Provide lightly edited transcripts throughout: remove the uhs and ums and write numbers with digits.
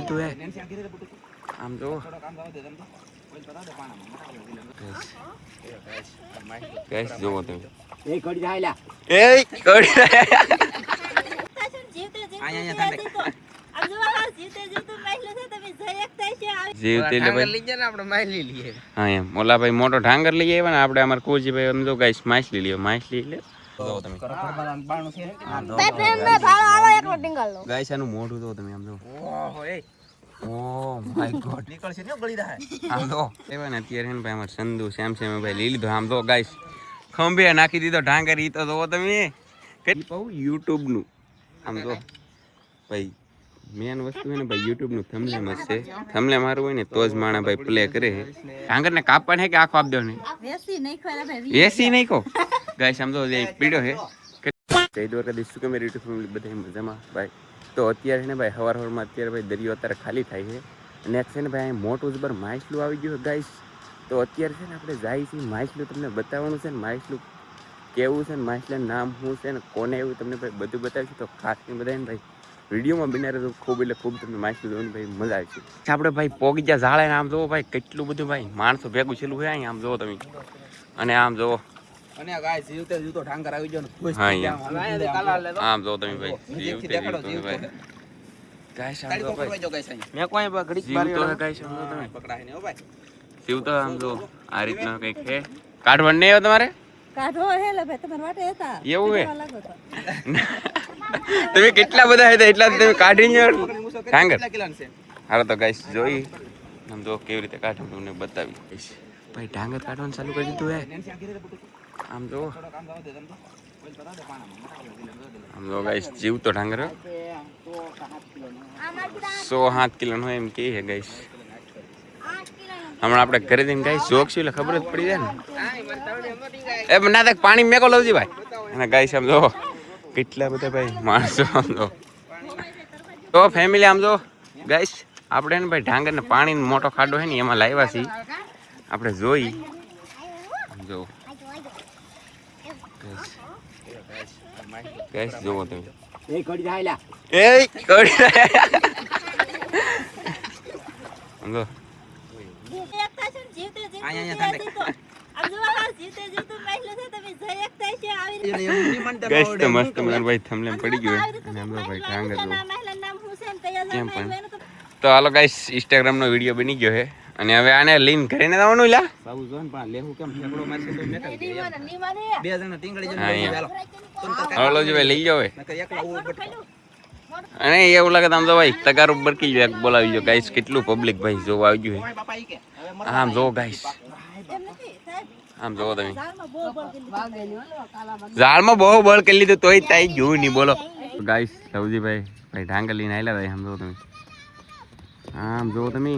તું હે આમ જો ગેસ જોવો તમે એ કડી જાયલા એ કડી જીવતે લે ભાઈ લઈ જાય ને આપણે માછલી લઈએ હા એમ ઓલા ભાઈ મોટો ઢાંગર લઈ આવ્યા ને આપણે અમાર કોજી ભાઈ એમ જો ગાઈસ માછલી લ્યો માછલી લે જો તમે ગાઈસ આનું મોઢું જો તમે આમ જો ઓહો એ ઓ માય ગોડ નીકળશે ને ગળી રહે આમ જો એવા ને અત્યારે ને ભાઈ અમાર સંધુ સેમ ભાઈ લઈ લીધો આમ જો ગાઈસ ખંભે નાખી દીધો ઢાંગર ઈ તો જો તમે કેટલી પાઉ YouTube નું આમ જો ભાઈ મેન વસ્તુ હે ને ભાઈ YouTube નું થંબનેલ હશે થંબનેલ મારું હોય ને તો જ માણા ભાઈ પ્લે કરે ઢાંગર ને કાપણ હે કે આખો આપ દો ને એસી નાખો ભાઈ એસી નાખો ગાઈસ આમ જો એ પીડો હે જય દ્વારકાધીશ કે મેરી યુટ્યુબ ફેમિલી બધા મજામાં ભાઈ તો અત્યારે ને ભાઈ હવારમાં અત્યારે ભાઈ દરિયો અત્યારે ખાલી થાય છે અને છે ને ભાઈ મોટું જબર માછલું આવી ગયું ગાઈસ તો અત્યારે છે ને આપણે જાય છે માછલું તમને બતાવવાનું છે ને માછલું કેવું છે ને માછલાનું નામ શું છે ને કોને એવું તમને ભાઈ બધું બતાવીશું તો ખાસ કરીને બધાને ભાઈ વિડીયોમાં બિના રહેતો ખૂબ એટલે ખૂબ તમને માછલું જોઈને ભાઈ મજા આવશે આપણે ભાઈ પોગી ગયા ઝાડે આમ જોવો ભાઈ કેટલું બધું ભાઈ માણસો ભેગું છેલ્લું હોય અહીં આમ જોવો તમે અને આમ જોવો અને ગાય જીવતે જીવતો ઢાંગર આવી ગયો ને ખુશ થઈ ગયા આમ જો તમે ભાઈ જીવતે જીવતો ભાઈ ગાય આમ જો ભાઈ મે કોઈ ઘડીક બારી તો ગાય આમ જો તમે પકડાય ને હો ભાઈ જીવતો આમ જો આ રીતનો કઈક છે કાઢવણ નહીં તમારે કાઢો હે લે ભાઈ તમાર વાટે હતા એવું હે તમે કેટલા બધા હતા એટલા તમે કાઢીને ઢાંગર હાલો તો ગાઈસ જોઈ આમ જો કેવી રીતે કાઢું તમને બતાવી દઈશ ભાઈ ઢાંગર કાઢવાનું ચાલુ કરી દીધું હે આમ જો ગાઈસ જીવતો ઢાંગર 107 કિલો નો એમ કે હે ગાઈસ હમણાં આપણે ઘરે જઈને ગાઈસ જોકશું એટલે ખબર જ પડી જાય ને એ ના તક પાણી મેકો લવજી ભાઈ અને ગાઈસ આમ જો કેટલા બધા ભાઈ માણસો આમ જો તો ફેમિલી આમ જો ગાઈસ આપણે ને ભાઈ ઢાંગર ને પાણીનો મોટો ખાડો છે ને એમાં લાવ્યા છીએ આપણે જોઈ જો ગાઈસ જોવો તમે એ કડી જાયલા એ કડી અંગો ગાઈસ તો મસ્ત મને ભાઈ થંબનેલ પડી ગયું અને આમ ભાઈ ઢાંગર જો કેમ પણ તો હાલો ગાઈસ Instagram નો વિડિયો બની ગયો છે અને હવે આને લઈને ઘરે ને આવવાનું લા બાબુ જોન પણ લેવું કેમ ઠેકડો મારશે તો મેં કરી બે જણા ટીંગડી જને ચાલો હાલો જી ભાઈ લઈ જાવ એકલા અને એવું લાગે આમ તો ભાઈ તગાર ઉપર કી જો એક બોલાવી જો ગાઈસ કેટલું પબ્લિક ભાઈ જોવા આવી ગયું છે આમ જો ગાઈસ આમ જો તમે ઝાડમાં બહુ બળ કરી લીધું તોય તાઈ જોયું નહીં બોલો ગાઈસ લવજી ભાઈ ઢાંગર લઈને આવેલા ભાઈ આમ જો તમે આમ જો તમે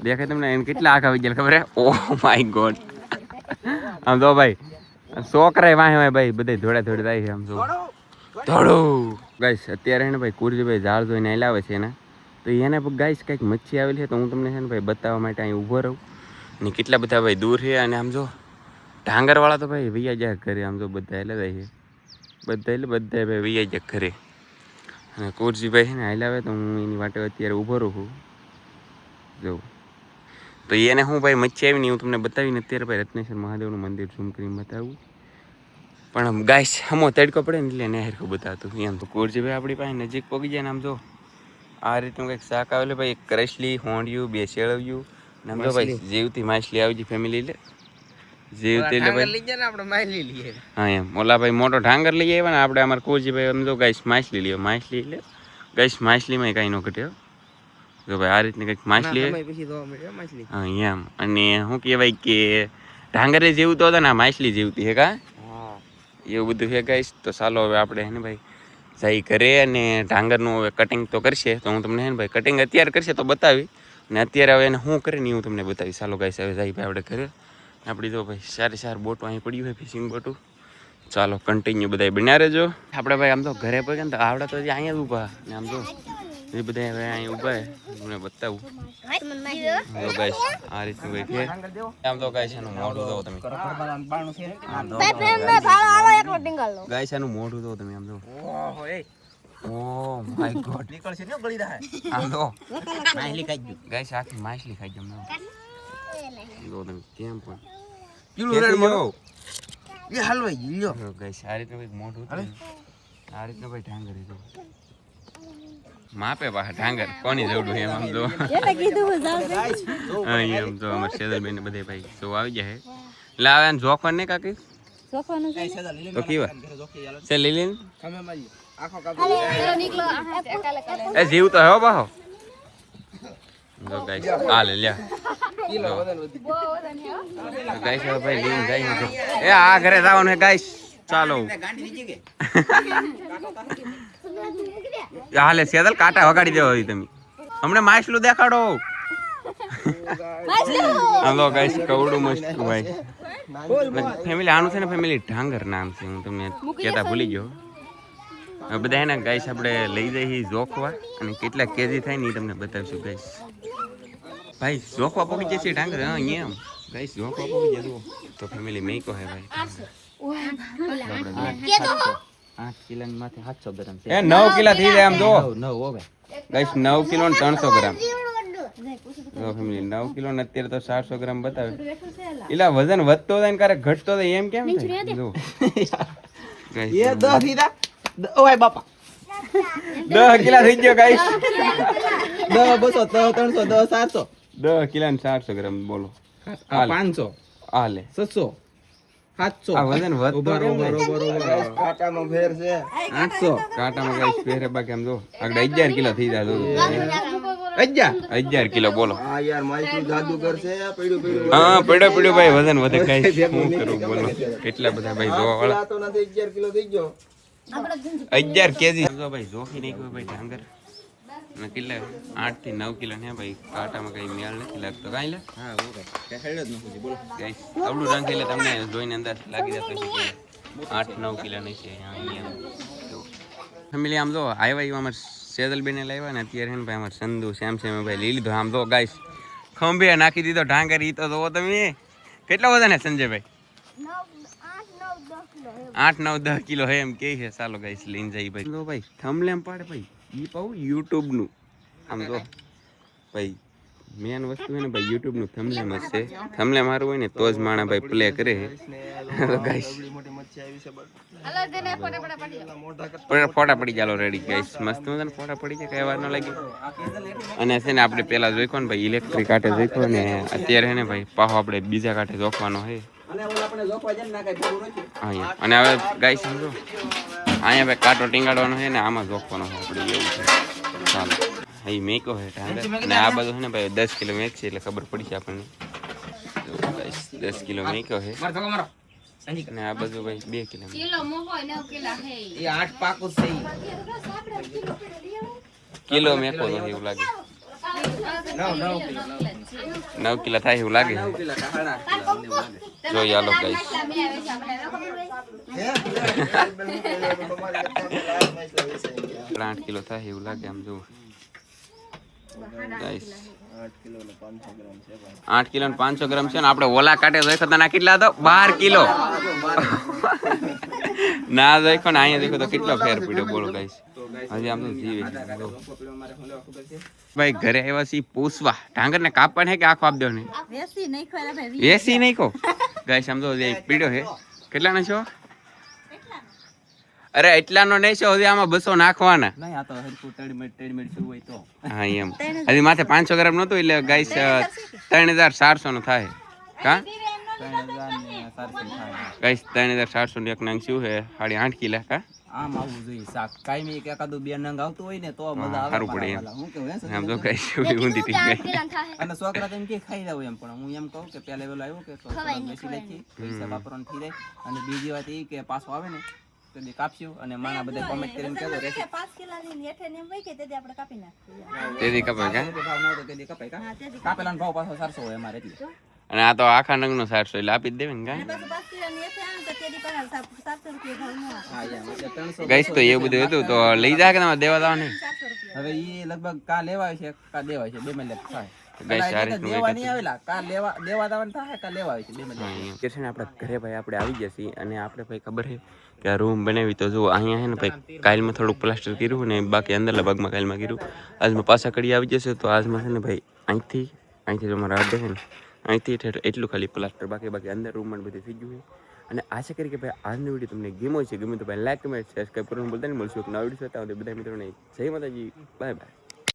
દેખાય તમને એને કેટલા આંખ આવી ગયા ખબર હે ઓ માય ગોડ આમ જો ભાઈ છોકરા વાહે હોય ભાઈ બધા ધોડા ધોડા થાય છે આમ જો ધોડો ગાઈસ અત્યારે ને ભાઈ કુરજીભાઈ ઝાડ જોઈને આવેલા આવે છે ને તો એને ગાઈસ કંઈક મચ્છી આવેલી છે તો હું તમને છે ને ભાઈ બતાવવા માટે અહીં ઊભો રહું અને કેટલા બધા ભાઈ દૂર છે અને આમ જો ઢાંગરવાળા તો ભાઈ વૈયા જાય ઘરે આમ જો બધા એટલે જાય છે બધા ભાઈ વૈયા જાય ઘરે અને કુરજીભાઈ છે ને હાલ આવે તો હું એની માટે અત્યારે ઊભો રહું જોઉં તો એને હું ભાઈ મચ્છી આવી નહીં હું તમને બતાવીને અત્યારે ભાઈ રત્નેશ્વર મહાદેવનું મંદિર ઝૂમ કરીને બતાવું પણ ગાઈસ હમો તડકો પડે ને એટલે એને હેરખું બતાવતું એમ તો કુરજીભાઈ આપણી પાસે નજીક પહોંચી જાય ને આમ જો આ રીતનું કંઈક શાક આવેલું ભાઈ કરસલી હોંડિયું બે શેળવ્યું ને આમ જો ભાઈ જીવતી માછલી આવી ગઈ ફેમિલી લે જીવતી એટલે ભાઈ લઈ જાય ને આપણે માછલી લઈએ હા એમ ઓલા ભાઈ મોટો ઢાંગર લઈ આવ્યા ને આપણે અમારે કુરજીભાઈ આમ જો ગાઈસ માછલી લ્યો માછલી એટલે ગાઈસ માછલીમાં કાંઈ ન ઘટ્યો જો ભાઈ આ રીતની કંઈક માછલી હા એમ અને શું કહેવાય કે ઢાંગરે જેવું તો હતા ને માછલી જેવતી હે કા એવું બધું છે ગાઈસ તો ચાલો હવે આપણે હે ને ભાઈ જઈ ઘરે અને ઢાંગરનું હવે કટિંગ તો કરશે તો હું તમને હે ને ભાઈ કટિંગ અત્યારે કરશે તો બતાવી અને અત્યારે હવે એને શું કરે ને હું તમને બતાવીશ ચાલો ગાઈસ હવે જઈ ભાઈ આપણે ઘરે આપણી તો ભાઈ સારી બોટો અહીં પડી હોય ફિશિંગ બોટું ચાલો કન્ટિન્યુ બધા બન્યા રહેજો આપણે ભાઈ આમ તો ઘરે પગે ને તો આવડે તો અહીંયા જ ઊભા ને આમ તો એ બધા હવે અહીં ઊભા તમને બતાવું ગાઈસ આ રીતનું કંઈક છે આમ તો ગાઈસ એનું મોઢું જો તમે ગાઈસ એનું મોઢું જો તમે આમ જો ઓહો એ ઓહ માય ગોડ નીકળશે ને ગળી રહે આમ તો માછલી ખાઈ ગયું ગાઈસ આખી માછલી ખાઈ જમ લો તમે કેમ પણ પીળું રેડ મોટો એ હલવાઈ ગયો જો ગાઈસ આ રીતનું કંઈક મોઢું હતું ને. આ રીતનું ભાઈ ઢાંગર હતું માપે પાછા ઢાંગર કોની જરૂર એમ આમ જો હા એમ તો અમારે સેદલબેન ને બધે ભાઈ તો આવી જાય એટલે આવે ને જોખવા ને કાકી તો કેવા છે લીલી એ જીવ તો હે બાહો જો ગાઈસ આ લે લ્યા ગાઈસ હવે ભાઈ લીન જાય એ આ ઘરે જવાનું હે ગાઈસ ચાલો હાલે સેદલ કાંટા વગાડી દેવો હોય તમે હમણાં માછલું દેખાડો હાલો ગાઈસ કવડું મસ્ત ભાઈ ફેમિલી આનું છે ને ફેમિલી ઢાંગર નામ છે હું તમને કહેતા ભૂલી ગયો હવે બધા એના ગાઈસ આપણે લઈ જઈએ જોખવા અને કેટલા કેજી થાય ને એ તમને બતાવીશું ગાઈસ ભાઈ જોખવા પગી જશે ઢાંગર હા એમ ગાઈસ જોખવા પગી જશે તો ફેમિલી મેં કહે ભાઈ 8 કિલો માથે 700 ગ્રામ છે એ 9 કિલો થઈ જાય આમ જો 9 હો ભાઈ ગાઈસ 9 કિલો ને 300 ગ્રામ જો ફેમિલી 9 કિલો ને અત્યારે તો 700 ગ્રામ બતાવે એલા વજન વધતો જાય ને ક્યારેક ઘટતો જાય એમ કેમ થાય જો ગાઈસ એ 10 દીધા ઓય બાપા 10 કિલો થઈ ગયો ગાઈસ 10 200 300 10 700 10 કિલો ને 700 ગ્રામ બોલો 500 આ લે 600 700 આ વજન વધતો બરોબર કાટામાં ફેર છે 800 કાંટામાં ગાઈસ ફેરે બાકી આમ જો આગળ 11 કિલો થઈ જાય જો 11 કિલો બોલો હા યાર માઈકનું જાદુ કરશે પડ્યું હા પડ્યો ભાઈ વજન વધે ગાઈસ શું કરું બોલો કેટલા બધા ભાઈ જોવા વાળા તો નથી 11 કિલો થઈ ગયો 11 કેજી જો ભાઈ જોખી નાખ્યો ભાઈ ઢાંગર અને કેટલા 8 થી 9 કિલો ને ભાઈ કાંટામાં કઈ મેળ નથી લાગતો કાઈ લે હા ઓ ભાઈ કે હેડ જ નથી બોલો ગાઈસ આવડું રંગ એટલે તમને જોઈને અંદાજ લાગી જતો છે કે 8-9 કિલો નહીં છે અહીંયા ફેમિલી આમ જો આવ્યા અમાર સેદલબેને લાવ્યા ને અત્યારે ને ભાઈ અમાર સંધુ શ્યામ ભાઈ લઈ લીધો આમ જો ગાઈસ ખંભે નાખી દીધો ઢાંગર ઈ તો જોવો તમે કેટલા વજન હે સંજયભાઈ 8-9-10 કિલો હે એમ કે છે ચાલો ગાઈસ લઈને જઈ ભાઈ જો ભાઈ થંબનેલ પાડે ભાઈ ઈ પાઉં YouTube નું આમ જો ભાઈ મેન વસ્તુ હે ને ભાઈ YouTube નું થંબનેલ જ છે થંબનેલ મારું હોય ને તો જ માણા ભાઈ પ્લે કરે તો ગાઈસ ફોટા પડી ચાલો રેડી ગાઈસ મસ્ત મજાના ફોટા પડી જાય કઈ વાર ન લાગી અને છે ને આપણે પેલા જોઈકો ને ભાઈ ઇલેક્ટ્રિક કાંઠે જોઈકો ને અત્યારે હે ને ભાઈ પાહો આપણે બીજા કાંઠે જોખવાનો હે અને હવે ગાઈસ સમજો અહીંયા ભાઈ કાંટો ટીંગાડવાનો છે ને આમાં જોખવાનો છે આપણે એવું છે ચાલો અહીં મેકો છે ઢાંગર અને આ બધું છે ને ભાઈ 10 કિલો મેક છે એટલે ખબર પડી છે આપણને 10 કિલો મેકો છે અને આ બધું ભાઈ 2 કિલો એ 8 પાકો છે કિલો મેકો તો એવું લાગે 9 કિલો થાય એવું લાગે જોઈએ હાલો ગાઈસ 8 કિલો થાય એવું લાગે આમ જો ગાઈસ 8 કિલો ને 500 ગ્રામ છે ને આપણે ઓલા કાટે દેખો તો ના કેટલા હતો 12 કિલો ના દેખો ને અહીંયા દેખો તો કેટલો ફેર પડ્યો બોલો ગાઈસ હજી આમ તો જીવે ભાઈ ઘરે આવ્યા છે પૂછવા ઢાંગર ને કાપવા હે કે આખો આપ દો ને એસી નાખો ગાઈસ આમ તો પીડ્યો હે કેટલા ના છો અરે એટલાનો નહીં છે હજી આમાં 200 નાખવાના નહીં આ તો હરકુ ટેડમેટ શું હોય તો હા એમ હજી માથે 500 ગ્રામ નતો એટલે ગાઈસ 3400 નો થાય કા 3400 ગાઈસ 3400 નો એક નંગ શું હે 8.5 કિલો કા આમ આવવું જોઈએ શાક કાયમી એક એકાદું બે નંગ આવતું હોય ને તો મજા આવે સારું પડે એમ હું કેવું હે આમ તો ગાઈસ ઊંધી થઈ ગઈ અને છોકરા તો એમ કે ખાઈ જાવ એમ પણ હું એમ કહું કે પહેલા વેલો આવ્યો કે તો બેસી લેતી પૈસા વાપરવાનું થઈ જાય અને બીજી વાત એ કે પાછો આવે ને તો દી કાપશું અને માણા બધા કોમેન્ટ કરીને કહેજો રે 5 કિલોની હેઠે ને એમ હોય કે તેથી આપણે કાપી નાખીએ તેથી કપાય કા ભાવ ન તો તેથી કપાય કા કાપેલાનો ભાવ પાછો 400 હોય અમારે એટલે અને આ તો આખા નંગ નો 700 એટલે આપી જ દેવે ને કા ગાઈસ તો એ બધું હતું તો લઈ જા કે તમારે દેવા દાવ નહીં હવે ઈ લગભગ કા લેવાય છે કા દેવાય છે બે મેલે થાય ગાઈસ આ આ રીતનું દેવા વેટ નહીં આવેલા કા લેવા દેવા દાવાનું થાય કા લેવા આવે છે બે માં છે ને આપણા ઘરે ભાઈ આપણે આવી ગયા છીએ અને આપણે ભાઈ ખબર છે કે આ રૂમ બનાવી તો જો અહીંયા છે ને ભાઈ કાલમાં થોડુંક પ્લાસ્ટર કર્યું ને બાકી અંદરના ભાગમાં કાલમાં કર્યું આજમાં પાછા કડી આવી જશે તો આજમાં છે ને ભાઈ અહીંથી જો મારા હાથ દેખે ને અહીંથી એટલું ખાલી પ્લાસ્ટર બાકી અંદર રૂમમાં બધું થઈ ગયું છે અને આશા કરી કે ભાઈ આજનો વિડીયો તમને ગમ્યો છે ગમે તો ભાઈ લાઈક કમેન્ટ સબસ્ક્રાઈબ કરવાનું ભૂલતા નહીં મળશું એક નવા વિડીયો હતા બધા મિત્રોને જય માતાજી બાય બાય